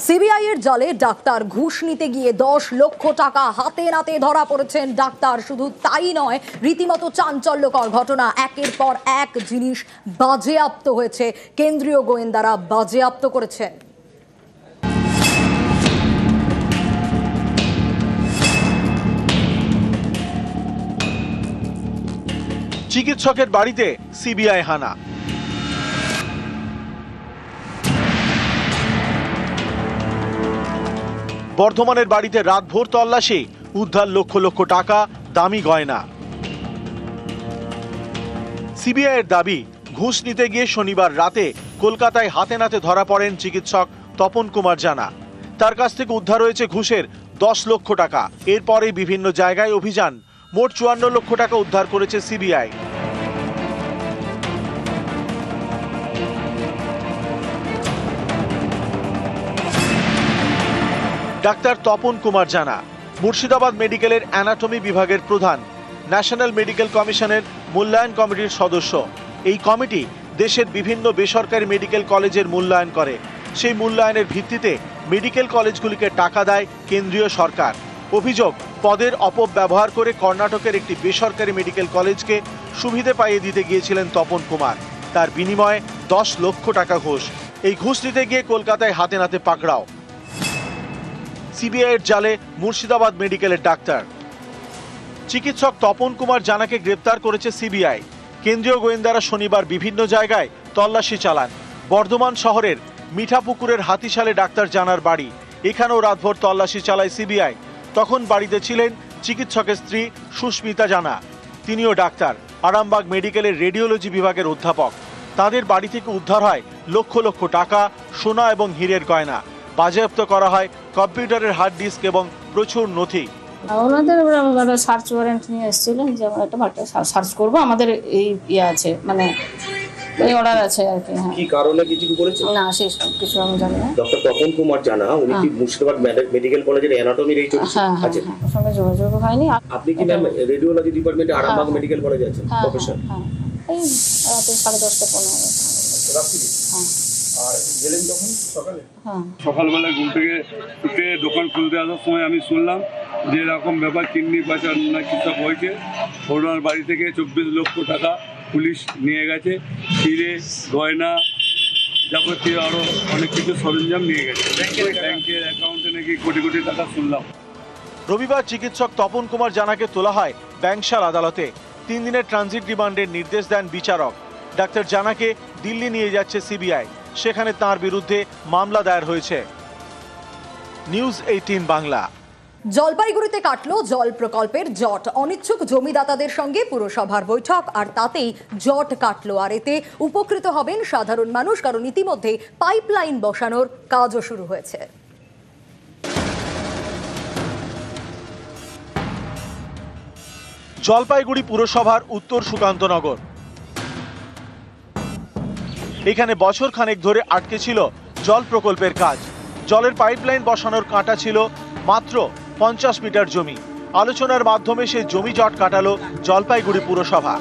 CBI এর জালে doctor ঘুষ নিতে গিয়ে 10 লক্ষ টাকা হাতে নাতে ধরা পড়েছেন ডাক্তার। শুধু তাই নয়, রীতিমতো চাঞ্চল্যকর ঘটনা। একের পর এক জিনিস বাজেয়াপ্ত হয়েছে, কেন্দ্রীয় গোয়েন্দারা বাজেয়াপ্ত করেছেন। চিকিৎসকের বাড়িতে সিবিআই হানা। বর্ধমানের বাড়িতে রাতভর তল্লাশি, উদ্ধার লক্ষ লক্ষ টাকা, দামি গয়না। সিবিআই এর দাবি, ঘুষ নিতে গিয়ে শনিবার রাতে কলকাতায় হাতে নাতে ধরা পড়েন চিকিৎসক তপন কুমার জানা। তার কাছ থেকে উদ্ধার হয়েছে ঘুষের 10 লক্ষ টাকা। এরপরেই বিভিন্ন জায়গায় অভিযান। মোট 54 লক্ষ টাকা উদ্ধার করেছে সিবিআই। ডাক্তার তপন কুমার জানা মুর্শিদাবাদ মেডিকেলের অ্যানাটমি বিভাগের প্রধান, ন্যাশনাল মেডিকেল কমিশনের মূল্যায়ন কমিটির সদস্য। এই কমিটি দেশের বিভিন্ন বেসরকারি মেডিকেল কলেজের মূল্যায়ন করে। সেই মূল্যায়নের ভিত্তিতে মেডিকেল কলেজগুলিকে টাকা দেয় কেন্দ্রীয় সরকার। অভিযোগ, পদের অপব্যবহার করে কর্ণাটকের একটি বেসরকারি মেডিকেল কলেজকে সুবিধে পাইয়ে দিতে গিয়েছিলেন তপন কুমার। তার বিনিময়ে 10 লক্ষ টাকা ঘুষ। এই ঘুষ নিতে গিয়ে কলকাতায় হাতে নাতে পাকড়াও। সিবিআই এর জালে মুর্শিদাবাদ মেডিকেলের ডাক্তার। চিকিৎসক তপন কুমার জানাকে গ্রেপ্তার করেছে সিবিআই। কেন্দ্রীয় গোয়েন্দারা শনিবার বিভিন্ন জায়গায় তল্লাশি চালান। বর্ধমান শহরের মিঠাপুকুরের হাতিশালে ডাক্তার জানার বাড়ি, এখানেও রাতভর তল্লাশি চালায় সিবিআই। তখন বাড়িতে ছিলেন চিকিৎসকের স্ত্রী সুস্মিতা জানা। তিনিও ডাক্তার, আরামবাগ মেডিকেলের রেডিওলজি বিভাগের অধ্যাপক। তাদের বাড়ি থেকে উদ্ধার হয় লক্ষ লক্ষ টাকা, সোনা এবং হীরের গয়না। বাজেয়াপ্ত করা হয় কম্পিউটারের হার্ড ডিস্ক এবং প্রচুর নথি। ওনাদের সার্চ ওয়ারেন্ট নিয়ে এসেছিলেন যে আমরা একটা সার্চ করবো, আমাদের এই ইয়ে আছে, মানে এই অর্ডার আছে আর কি। কি কারণে কিছু করেছে না, সেই কিছু আমি জানি না। ডক্টর তপন কুমার জানা, উনি কি মুর্শিদাবাদ মেডিকেল কলেজের অ্যানাটমির এই আছে? ওর সঙ্গে যোগাযোগ হয়নি। আপনি কি ম্যাম রেডিওলজি ডিপার্টমেন্টে আরামবাগ মেডিকেল কলেজে আছেন প্রফেসর? এই রাতে 10:30-15 আর গেলেন যখন সকালে? সকালবেলা ঘুম থেকে উঠে দোকান খুলতে আসার সময় আমি শুনলাম যে এরকম ব্যাপার, কিডনি পাচার না কিছু হয়েছে। ওনার বাড়ি থেকে 24 লক্ষ টাকা পুলিশ নিয়ে গেছে। হিরে, গয়না, যাবতীয় আরও অনেক কিছু সরঞ্জাম নিয়ে গেছে। ব্যাংকের অ্যাকাউন্টে নাকি কোটি কোটি টাকা শুনলাম। রবিবার চিকিৎসক তপন কুমার জানাকে তোলা হয় ব্যাংশাল আদালতে। 3 দিনের ট্রানজিট রিমান্ডের নির্দেশ দেন বিচারক। ডাক্তার জানাকে দিল্লি নিয়ে যাচ্ছে সিবিআই। সেখানে তার বিরুদ্ধে মামলা দায়ের হয়েছে। নিউজ 18 বাংলা। জলপাইগুড়িতে কাটলো জল প্রকল্পের জট। অনিচ্ছুক জমিদাতাদের সঙ্গে পুরসভার বৈঠক, আর তাতেই জট কাটলো। আর এতে উপকৃত হবেন সাধারণ মানুষ, কারণ ইতিমধ্যে পাইপলাইন বসানোর কাজও শুরু হয়েছে। জলপাইগুড়ি পুরসভার উত্তর সুকান্তনগর। এখানে বছর খানেক ধরে আটকে ছিল জল প্রকল্পের কাজ। জলের পাইপলাইন বসানোর কাঁটা ছিল মাত্র 50 মিটার জমি। আলোচনার মাধ্যমে সেই জমি জট কাটালো জলপাইগুড়ি পুরসভা।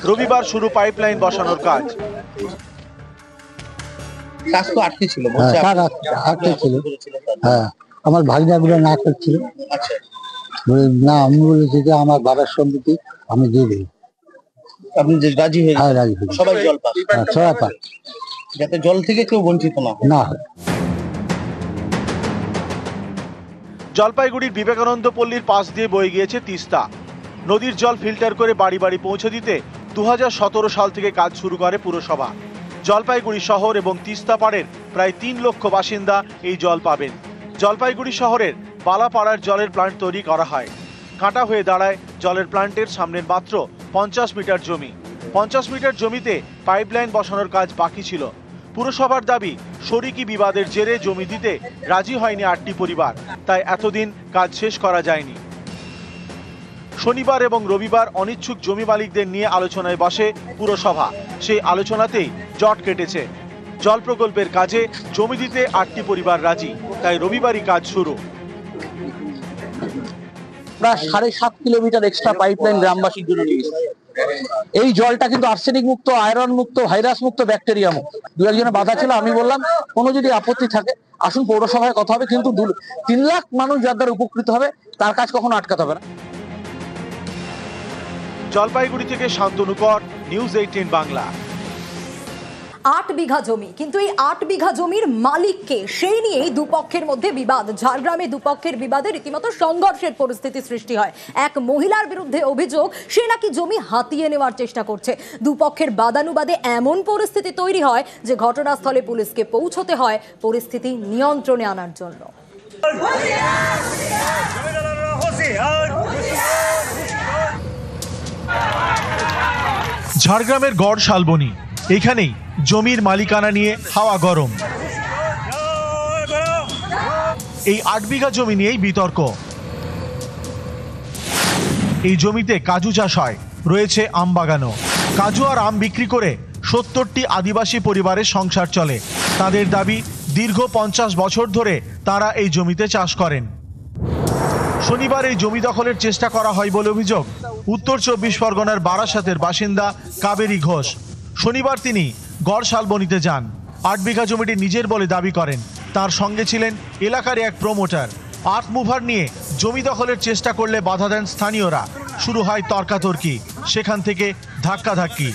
রবিবার শুরু পাইপলাইন বসানোর কাজ। আমার ভাগিনাগুলো না করছিল, না আমি বলেছি যে আমার বাবার সম্পত্তি আমি দিয়ে দিই। আপনি যে রাজি হয়ে? হ্যাঁ, রাজি হই। সবাই জল পায়, সবাই পায়, যাতে জল থেকে কেউ বঞ্চিত না হয়। জলপাইগুড়ির বিবেকানন্দ পল্লীর পাশ দিয়ে বয়ে গিয়েছে তিস্তা। নদীর জল ফিল্টার করে বাড়ি বাড়ি পৌঁছে দিতে 2017 সাল থেকে কাজ শুরু করে পুরসভা। জলপাইগুড়ি শহর এবং তিস্তা পাড়ের প্রায় 3 লক্ষ বাসিন্দা এই জল পাবেন। জলপাইগুড়ি শহরের বালাপাড়ার জলের প্লান্ট তৈরি করা হয়। কাঁটা হয়ে দাঁড়ায় জলের প্লান্টের সামনের মাত্র 50 মিটার জমি। 50 মিটার জমিতে পাইপলাইন বসানোর কাজ বাকি ছিল। পুরসভার দাবি, শরিকি বিবাদের জেরে জমি দিতে রাজি হয়নি 8টি পরিবার, তাই এতদিন কাজ শেষ করা যায়নি। শনিবার এবং রবিবার অনিচ্ছুক জমি মালিকদের নিয়ে আলোচনায় বসে পুরসভা। সেই আলোচনাতেই জট কেটেছে। জল প্রকল্পের কাজে জমি দিতে 8টি পরিবার রাজি, তাই রবিবারই কাজ শুরু। প্রায় 7.5 কিলোমিটার এক্সট্রা পাইপলাইন গ্রামবাসীর জন্য নিয়েছে। এই জলটা কিন্তু আর্সেনিক মুক্ত, আয়রন মুক্ত, ভাইরাস মুক্ত, ব্যাকটেরিয়া মুক্ত। দু একজনের বাধা ছিল, আমি বললাম কোনো যদি আপত্তি থাকে আসুন পৌরসভায় কথা হবে, কিন্তু 3 লাখ মানুষ যার দ্বারা উপকৃত হবে তার কাজ কখনো আটকাতে হবে না। জলপাইগুড়ি থেকে শান্তনু কর, নিউজ 18 বাংলা। 8 বিঘা জমি, কিন্তু এই 8 বিঘা জমির মালিককে সেই নিয়েই দুপক্ষের মধ্যে বিবাদ। ঝাড়গ্রামে দুপক্ষের বিবাদে রীতিমতো সংঘর্ষের পরিস্থিতি সৃষ্টি হয়। এক মহিলার বিরুদ্ধে অভিযোগ সে নাকি জমি হাতিয়ে নেওয়ার চেষ্টা করছে। দুপক্ষের বাদানুবাদে এমন পরিস্থিতি তৈরি হয় যে ঘটনাস্থলে পুলিশকে পৌঁছতে হয় পরিস্থিতি নিয়ন্ত্রণে আনার জন্য। ঝাড়গ্রামের গড় শালবনী, এখানেই জমির মালিকানা নিয়ে হাওয়া গরম। এই 8 বিঘা জমি নিয়েই বিতর্ক। এই জমিতে কাজু চাষ হয়, রয়েছে আম বাগানও। কাজু আর আম বিক্রি করে 70টি আদিবাসী পরিবারের সংসার চলে। তাদের দাবি দীর্ঘ 50 বছর ধরে তারা এই জমিতে চাষ করেন। শনিবার এই জমি দখলের চেষ্টা করা হয় বলে অভিযোগ উত্তর 24 পরগনার বারাসাতের বাসিন্দা কাবেরী ঘোষ। শনিবার তিনি গড় শালবনীতে যান। 8 বিঘা জমিটি নিজের বলে দাবি করেন। তার সঙ্গে ছিলেন এলাকার এক প্রমোটার। আর্থ মুভার নিয়ে জমি দখলের চেষ্টা করলে বাধা দেন স্থানীয়রা। শুরু হয় তর্কাতর্কি, সেখান থেকে ধাক্কাধাক্কি।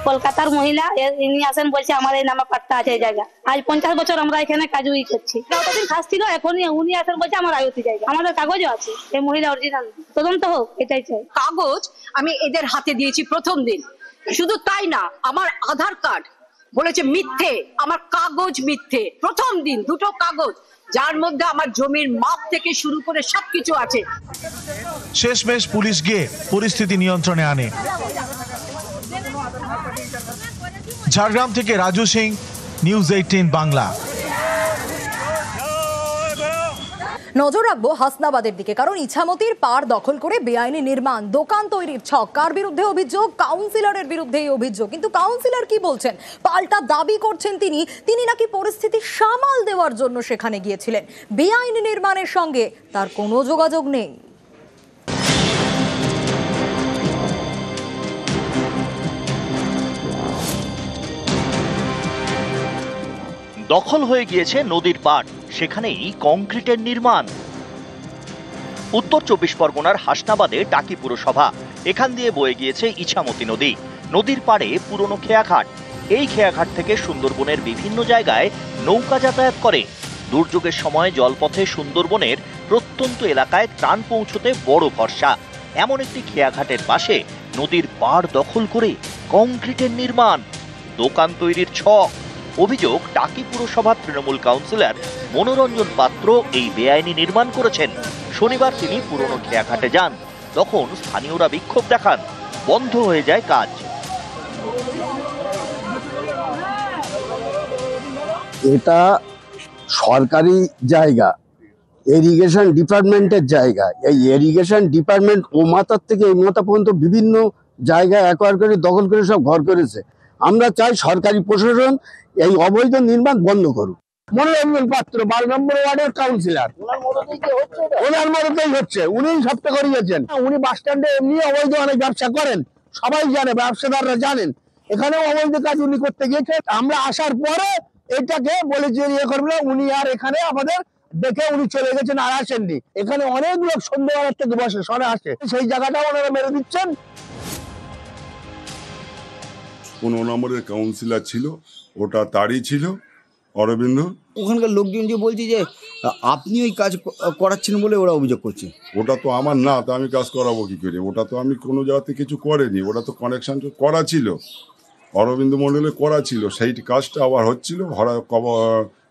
কলকাতার মহিলা ইনি আসেন, বলছে আমার এই নামে পাট্টা আছে এই জায়গা। আজ 50 বছর আমরা এখানে কাজই করছি। কতদিন খাস ছিল, এখনই উনি আসেন বলছে আমার আয়তি জায়গা। আমাদের কাগজও আছে, এই মহিলা অরিজিনাল। তদন্ত হোক, এটাই চাই। কাগজ আমি এদের হাতে দিয়েছি প্রথম দিন। শুধু তাই না, আমার আধার কার্ড বলেছে মিথ্যে, আমার কাগজ মিথ্যে। প্রথম দিন 2টো কাগজ, যার মধ্যে আমার জমির মাপ থেকে শুরু করে সবকিছু আছে। শেষমেশ পুলিশ গিয়ে পরিস্থিতি নিয়ন্ত্রণে আনে। ঝাড়গ্রাম থেকে রাজু সিং, নিউজ 18 বাংলা। নজর রাখবো হাসনাবাদের দিকে, কারণ ইছামতির পাড় দখল করে বেআইনি নির্মাণ, দোকান তৈরির ছক। কার বিরুদ্ধে অভিযোগ? কাউন্সিলরের বিরুদ্ধে এই অভিযোগ। কিন্তু কাউন্সিলর কি বলছেন? পাল্টা দাবি করছেন তিনি নাকি পরিস্থিতি সামাল দেওয়ার জন্য সেখানে গিয়েছিলেন। বেআইনি নির্মাণের সঙ্গে তার কোনো যোগাযোগ নেই। দখল হয়ে গিয়েছে নদীর পাড়, সেখানেই কংক্রিটের নির্মাণ। উত্তর 24 পরগনার হাসনাবাদে টাকি পুরসভা, এখান দিয়ে বয়ে গিয়েছে ইছামতি নদী। নদীর পাড়ে পুরনো খেয়াঘাট। এই খেয়াঘাট থেকে সুন্দরবনের বিভিন্ন জায়গায় নৌকা যাতায়াত করে। দুর্যোগের সময় জলপথে সুন্দরবনের প্রত্যন্ত এলাকায় ত্রাণ পৌঁছতে বড় ভরসা। এমন একটি খেয়াঘাটের পাশে নদীর পাড় দখল করে কংক্রিটের নির্মাণ, দোকান তৈরির ছক। অভিযোগ টাকি পুরসভার তৃণমূল কাউন্সিলর মনোরঞ্জন পাত্র এই বেআইনি নির্মাণ করেছেন। শনিবার তিনি পুরনো খেয়াঘাটে যান, তখন স্থানীয়রা বিক্ষোভ দেখান। বন্ধ হয়ে যায় কাজ। এটা সরকারি জায়গা, ইরিগেশন ডিপার্টমেন্টের জায়গা। এই ইরিগেশন ডিপার্টমেন্ট ও মাথার থেকে এই মাথা পর্যন্ত বিভিন্ন জায়গায় অ্যাকোয়ার করে দখল করে সব ঘর করেছে। আমরা চাই সরকারি প্রশাসন এই অবৈধ নির্মাণ বন্ধ করুক। মনোরঞ্জন পাত্র 12 নম্বর ওয়ার্ডের কাউন্সিলর, ওনার মদতেই হচ্ছে। উনি সবটা করিয়েছেন। উনি বাস স্ট্যান্ডে এমনি অবৈধ অনেক ব্যবসা করেন, সবাই জানে, ব্যবসাদাররা জানেন। এখানেও অবৈধ কাজ উনি করতে গিয়েছে। আমরা আসার পরে এটাকে বলে যে ইয়ে করবো, উনি আর এখানে আমাদের দেখে উনি চলে গেছেন, আর আসেননি। এখানে অনেক লোক সন্ধ্যাবেলার থেকে বসে সরে আসে, সেই জায়গাটা ওনারা মেরে দিচ্ছেন। 15 নম্বরের কাউন্সিলর ছিল, ওটা তারই ছিল অরবিন্দ। ওখানকার লোকজন যে বলছে যে আপনি ওই কাজ করাচ্ছেন বলে ওরা অভিযোগ করছে। ওটা তো আমার না, তো আমি কাজ করাবো কি করে? ওটা তো আমি কোনো জায়গাতে কিছু করিনি, ওটা তো কানেকশন করা ছিল, অরবিন্দ মন্ডলে করা ছিল। সেই কাজটা আবার হচ্ছিল,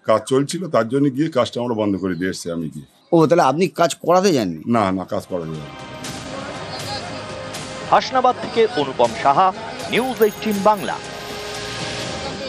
কাজ চলছিল, তার জন্য গিয়ে কাজটা আমরা বন্ধ করে দিয়ে এসছি আমি গিয়ে। ও, তাহলে আপনি কাজ করাতে যাননি? না না, কাজ করা যাবে না। হাসনাবাদ থেকে অনুপম সাহা, নিউজ 18 বাংলা।